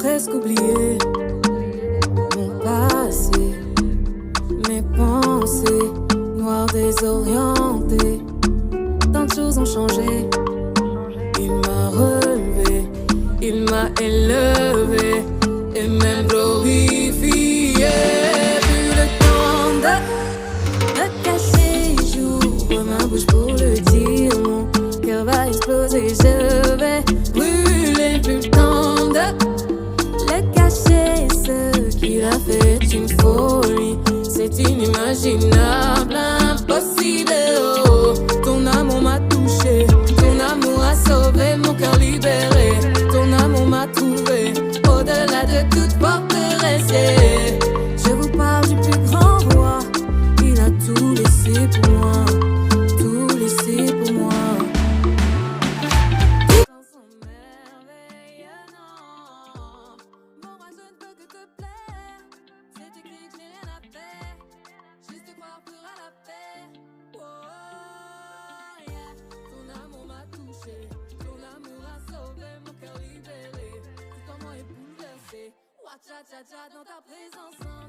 presque oublié mon passé, mes pensées noires désorientées. Tant de choses ont changé. Il m'a relevé, il m'a élevé et même glorifié. Plus le temps de me cacher, j'ouvre ma bouche pour le dire. Mon cœur va exploser, je vais brûler. Plus le temps de le cacher, ce qu'il a fait est une folie. C'est inimaginable, impossible. Oh, ton amour m'a touché, ton amour a sauvé mon cœur libéré. Ton amour m'a trouvé au-delà de toute forteresse. Je vous parle du plus grand roi, il a tout laissé pour moi, tout laissé pour moi. Cha cha cha dans ta présence en